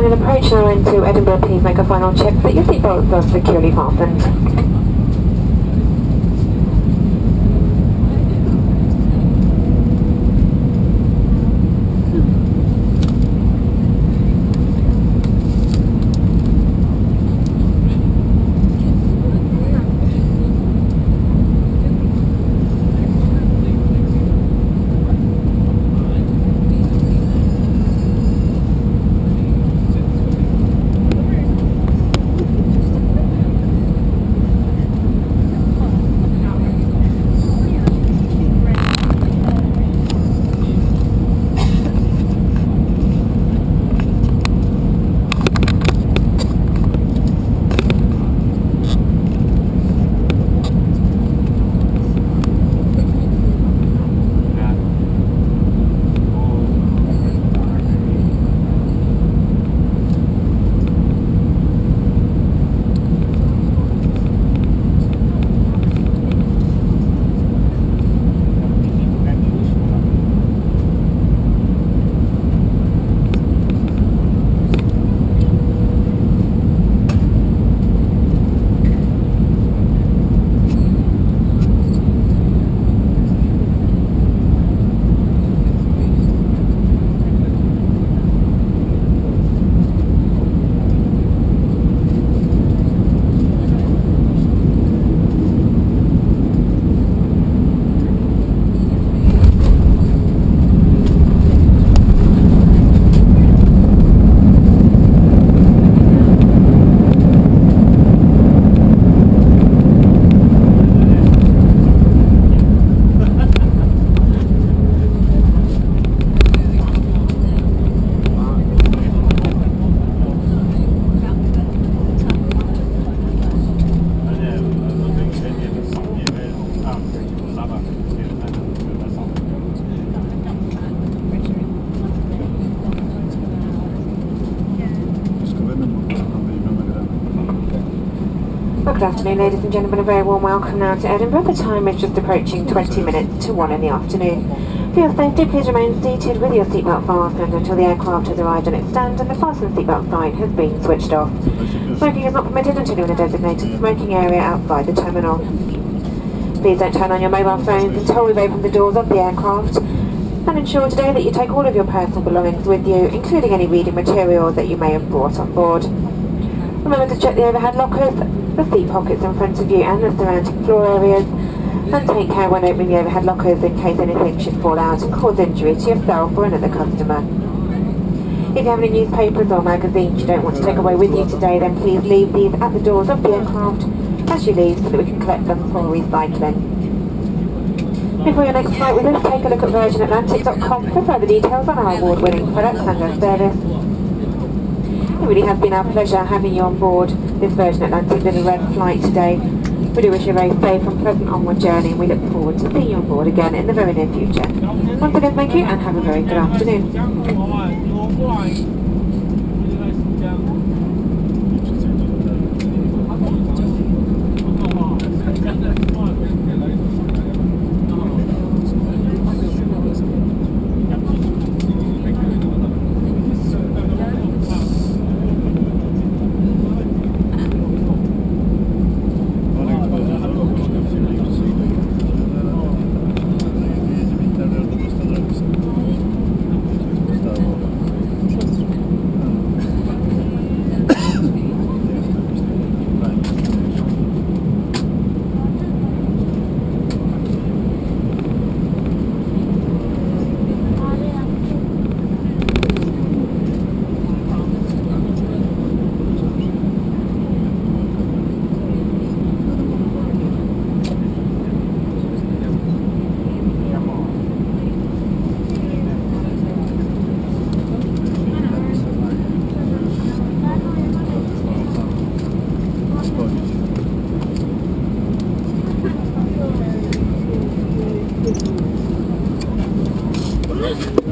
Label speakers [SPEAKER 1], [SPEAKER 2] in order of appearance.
[SPEAKER 1] final approach now into Edinburgh, please make a final check that your seatbelts are securely fastened. Well, good afternoon, ladies and gentlemen. A very warm welcome now to Edinburgh. The time is just approaching 20 minutes to 1 in the afternoon. For your safety, please remain seated with your seatbelt fastened until the aircraft has arrived on its stand and the fasten seatbelt sign has been switched off. Smoking is not permitted until you're in a designated smoking area outside the terminal. Please don't turn on your mobile phones until we've opened the doors of the aircraft. And ensure today that you take all of your personal belongings with you, including any reading material that you may have brought on board. Remember to check the overhead lockers, the seat pockets in front of you and the surrounding floor areas, and take care when opening the overhead lockers in case anything should fall out and cause injury to yourself or another customer. If you have any newspapers or magazines you don't want to take away with you today, then please leave these at the doors of the aircraft as you leave so that we can collect them for recycling. Before your next flight with us, take a look at virginatlantic.com for further details on our award-winning products and our service. It really has been our pleasure having you on board this Virgin Atlantic Little Red flight today. We do wish you a very safe and pleasant onward journey, and we look forward to seeing you on board again in the very near future. Once again, thank you and have a very good afternoon.
[SPEAKER 2] Thank you.